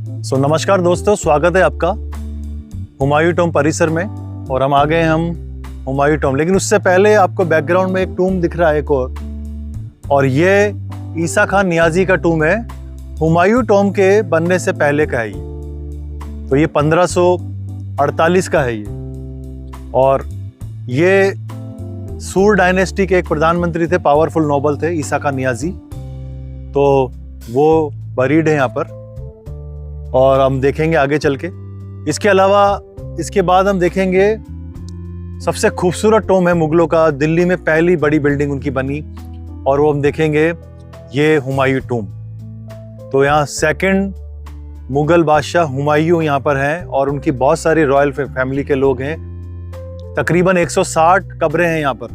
नमस्कार दोस्तों, स्वागत है आपका हुमायूं टॉम परिसर में। और हम आ गए हुमायूं टॉम, लेकिन उससे पहले आपको बैकग्राउंड में एक टूम दिख रहा है एक और ये ईसा खान नियाजी का टूम है। हुमायूं टॉम के बनने से पहले का है ये। तो ये 1548 का है ये। और ये सूर डायनेस्टी के एक प्रधानमंत्री थे, पावरफुल नोबल थे, ईसा खान नियाजी। तो वो बरीड है यहाँ पर और हम देखेंगे आगे चल के। इसके अलावा इसके बाद हम देखेंगे सबसे खूबसूरत टॉम है मुगलों का, दिल्ली में पहली बड़ी बिल्डिंग उनकी बनी, और वो हम देखेंगे ये हुमायूं टॉम। तो यहाँ सेकंड मुगल बादशाह हुमायूं यहाँ पर हैं और उनकी बहुत सारी रॉयल फैमिली के लोग हैं। तकरीबन 160 कब्रें हैं यहाँ पर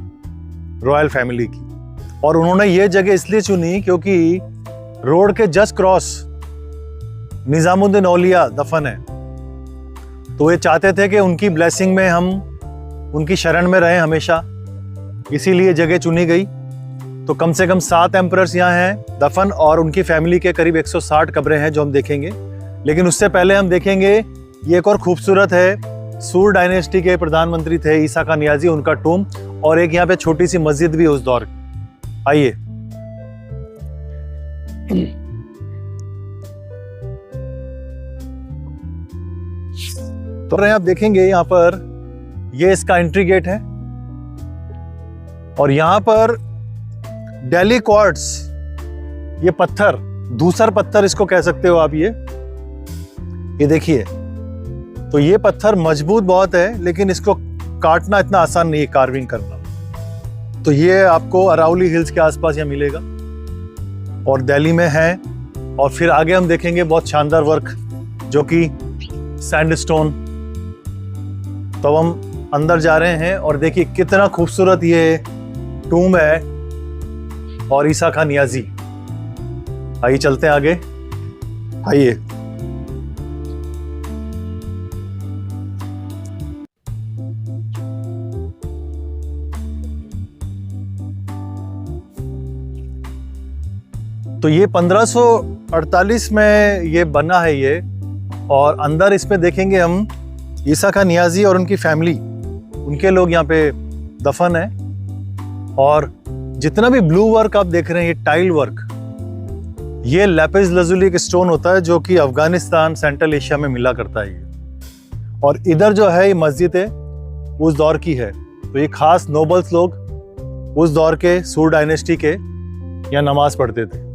रॉयल फैमिली की। और उन्होंने ये जगह इसलिए चुनी क्योंकि रोड के जस्ट क्रॉस निजामुद्दीन औलिया दफन है। तो ये चाहते थे कि उनकी ब्लेसिंग में हम उनकी शरण में रहें हमेशा, इसीलिए जगह चुनी गई। तो कम से कम 7 एम्परर्स यहाँ हैं दफन और उनकी फैमिली के करीब 160 कब्रें हैं जो हम देखेंगे। लेकिन उससे पहले हम देखेंगे ये एक और खूबसूरत है, सूर डायनेस्टी के प्रधानमंत्री थे ईसा खान नियाजी, उनका टूम। और एक यहाँ पे छोटी सी मस्जिद भी उस दौर की। आइए तो आप देखेंगे यहाँ पर ये इसका एंट्री गेट है और यहाँ पर डेली क्वार्ट्स, ये पत्थर, धूसर पत्थर इसको कह सकते हो आप। ये देखिए, तो ये पत्थर मजबूत बहुत है लेकिन इसको काटना इतना आसान नहीं है, कार्विंग करना। तो ये आपको अरावली हिल्स के आसपास यहाँ मिलेगा और दिल्ली में है। और फिर आगे हम देखेंगे बहुत शानदार वर्क जो कि सैंडस्टोन। तो हम अंदर जा रहे हैं और देखिए कितना खूबसूरत ये टूम है और ईसा खान नियाजी। आइए चलते हैं आगे। आइए तो ये 1548 में ये बना है ये। और अंदर इसमें देखेंगे हम ईसा खान नियाजी और उनकी फैमिली, उनके लोग यहाँ पे दफन है। और जितना भी ब्लू वर्क आप देख रहे हैं, ये टाइल वर्क, ये लैपिस लजुली का स्टोन होता है जो कि अफगानिस्तान, सेंट्रल एशिया में मिला करता है ये। और इधर जो है ये मस्जिद है उस दौर की है। तो ये खास नोबल्स लोग उस दौर के सूर डायनेस्टी के यहाँ नमाज पढ़ते थे।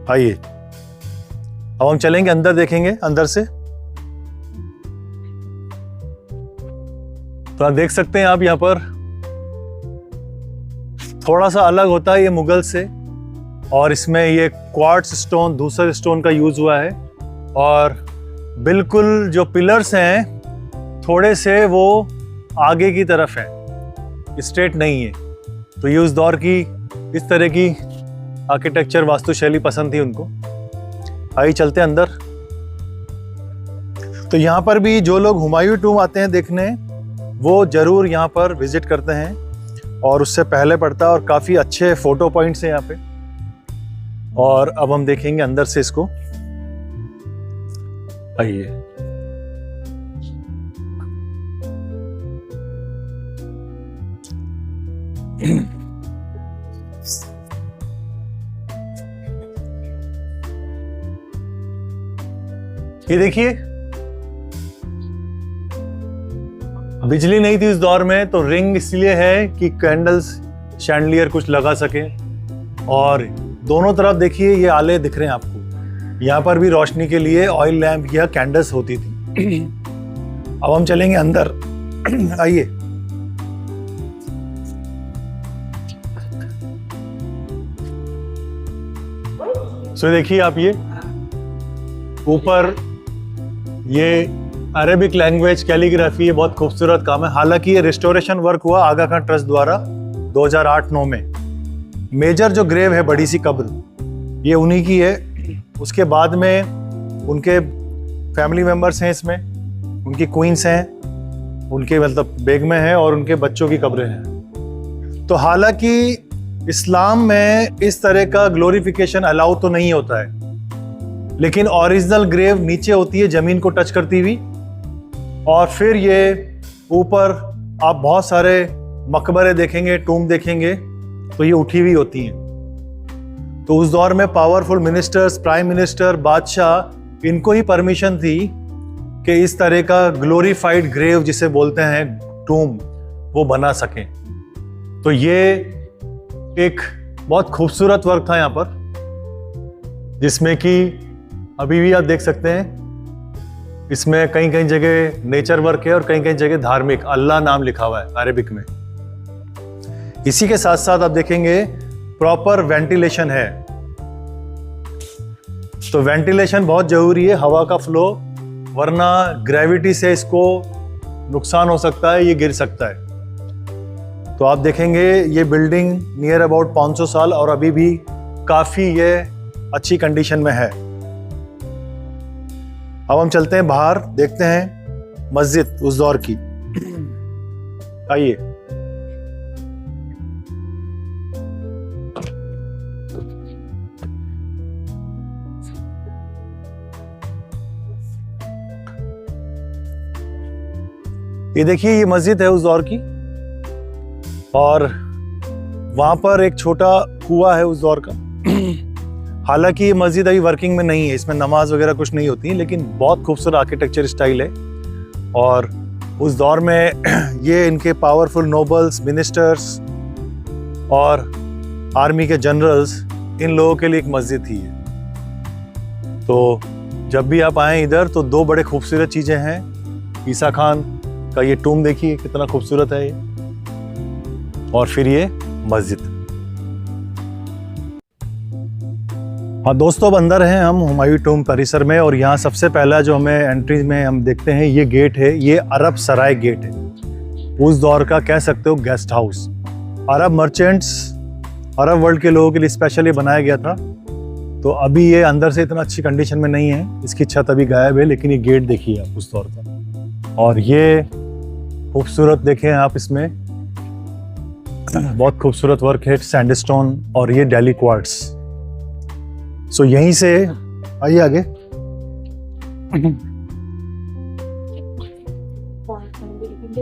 आइए अब हम चलेंगे अंदर, देखेंगे अंदर से। तो आप देख सकते हैं आप यहाँ पर थोड़ा सा अलग होता है ये मुगल से। और इसमें ये क्वार्ट्स स्टोन, धूसर स्टोन का यूज हुआ है। और बिल्कुल जो पिलर्स हैं थोड़े से वो आगे की तरफ है, स्ट्रेट नहीं है। तो ये उस दौर की इस तरह की आर्किटेक्चर, वास्तुशैली पसंद थी उनको। आइए चलते हैं अंदर। तो यहाँ पर भी जो लोग हुमायूं टूम आते हैं देखने, वो जरूर यहाँ पर विजिट करते हैं और उससे पहले पड़ता है। और काफ़ी अच्छे फोटो पॉइंट्स हैं यहाँ पे। और अब हम देखेंगे अंदर से इसको। आइए ये देखिए, बिजली नहीं थी उस दौर में, तो रिंग इसलिए है कि कैंडल्स, शैंडलियर कुछ लगा सके। और दोनों तरफ देखिए ये आले दिख रहे हैं आपको, यहाँ पर भी रोशनी के लिए ऑयल लैंप या कैंडल्स होती थी। अब हम चलेंगे अंदर। आइए देखिए आप, ये ऊपर ये अरेबिक लैंग्वेज कैलीग्राफी, ये बहुत खूबसूरत काम है। हालांकि ये रिस्टोरेशन वर्क हुआ आगा खान ट्रस्ट द्वारा 2008-9 में। मेजर जो ग्रेव है, बड़ी सी कब्र, ये उन्हीं की है। उसके बाद में उनके फैमिली मेंबर्स हैं इसमें, उनकी क्वींस हैं, उनके मतलब बेगमें हैं और उनके बच्चों की कब्रें हैं। तो हालांकि इस्लाम में इस तरह का ग्लोरिफिकेशन अलाउ तो नहीं होता है, लेकिन ओरिजिनल ग्रेव नीचे होती है जमीन को टच करती हुई, और फिर ये ऊपर आप बहुत सारे मकबरे देखेंगे, टूम देखेंगे, तो ये उठी हुई होती हैं। तो उस दौर में पावरफुल मिनिस्टर्स, प्राइम मिनिस्टर, बादशाह, इनको ही परमिशन थी कि इस तरह का ग्लोरीफाइड ग्रेव जिसे बोलते हैं टूम, वो बना सकें। तो ये एक बहुत खूबसूरत वर्क था यहाँ पर, जिसमें कि अभी भी आप देख सकते हैं इसमें कहीं कहीं जगह नेचर वर्क है और कहीं कहीं जगह धार्मिक, अल्लाह नाम लिखा हुआ है अरेबिक में। इसी के साथ साथ आप देखेंगे प्रॉपर वेंटिलेशन है। तो वेंटिलेशन बहुत जरूरी है, हवा का फ्लो, वरना ग्रेविटी से इसको नुकसान हो सकता है, ये गिर सकता है। तो आप देखेंगे ये बिल्डिंग नियर अबाउट 500 साल और अभी भी काफ़ी ये अच्छी कंडीशन में है। अब हम चलते हैं बाहर, देखते हैं मस्जिद उस दौर की। आइए। ये देखिए, ये मस्जिद है उस दौर की, और वहां पर एक छोटा कुआं है उस दौर का। हालांकि ये मस्जिद अभी वर्किंग में नहीं है, इसमें नमाज वगैरह कुछ नहीं होती, लेकिन बहुत खूबसूरत आर्किटेक्चर स्टाइल है। और उस दौर में ये इनके पावरफुल नोबल्स, मिनिस्टर्स और आर्मी के जनरल्स, इन लोगों के लिए एक मस्जिद थी। तो जब भी आप आएँ इधर तो दो बड़े खूबसूरत चीज़ें हैं। ईसा खान का ये टूम देखिए कितना खूबसूरत है ये, और फिर ये मस्जिद। हाँ दोस्तों, अब अंदर हैं हम हुमायूं टूम परिसर में, और यहाँ सबसे पहला जो हमें एंट्री में हम देखते हैं ये गेट है, ये अरब सराय गेट है। उस दौर का कह सकते हो guest house. Arab merchants, Arab world के लोगों के लिए स्पेशली बनाया गया था। तो अभी ये अंदर से इतना अच्छी कंडीशन में नहीं है, इसकी छत अभी गायब है, लेकिन ये गेट देखिए आप उस दौर का। और ये खूबसूरत देखें आप, इसमें बहुत खूबसूरत वर्क है, सैंडस्टोन और ये डेली क्वार्ट्स। सो यहीं से आइए आगे।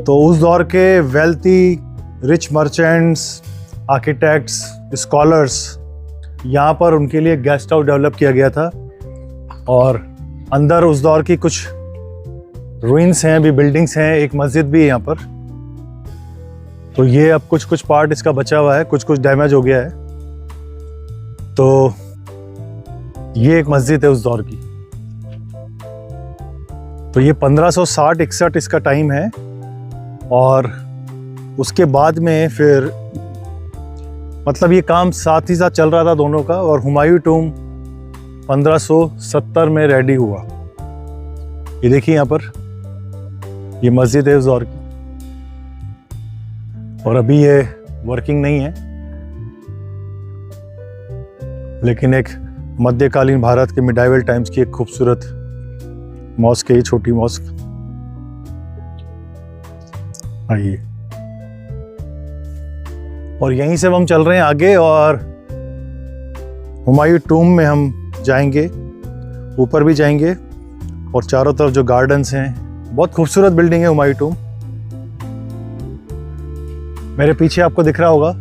तो उस दौर के wealthy, rich merchants, architects, scholars, यहाँ पर उनके लिए गेस्ट हाउस डेवलप किया गया था। और अंदर उस दौर की कुछ रूइंस हैं, अभी बिल्डिंग्स हैं, एक मस्जिद भी है यहाँ पर। तो ये अब कुछ कुछ पार्ट इसका बचा हुआ है, कुछ कुछ डैमेज हो गया है। तो ये एक मस्जिद है उस दौर की। तो ये 1560-61 इसका टाइम है, और उसके बाद में फिर मतलब ये काम साथ ही साथ चल रहा था दोनों का। और हुमायूं टूम 1570 में रेडी हुआ। ये देखिए यहाँ पर ये मस्जिद है उस दौर की, और अभी ये वर्किंग नहीं है, लेकिन एक मध्यकालीन भारत के मिडाइवल टाइम्स की एक खूबसूरत मॉस्क है, ये छोटी मॉस्क। आइए। और यहीं से हम चल रहे हैं आगे, और हुमायूं टूम में हम जाएंगे, ऊपर भी जाएंगे, और चारों तरफ जो गार्डन्स हैं, बहुत खूबसूरत बिल्डिंग है हुमायूं टूम। मेरे पीछे आपको दिख रहा होगा,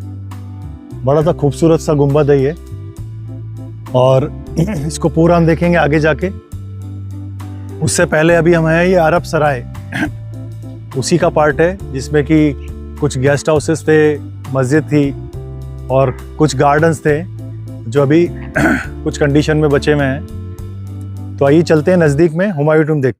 बड़ा सा खूबसूरत सा गुंबद है ये, और इसको पूरा हम देखेंगे आगे जाके। उससे पहले अभी हम हैं ये अरब सराय, उसी का पार्ट है, जिसमें कि कुछ गेस्ट हाउसेस थे, मस्जिद थी और कुछ गार्डन्स थे जो अभी कुछ कंडीशन में बचे हुए हैं। तो आइए चलते हैं नज़दीक में हुमायूं टूम देख।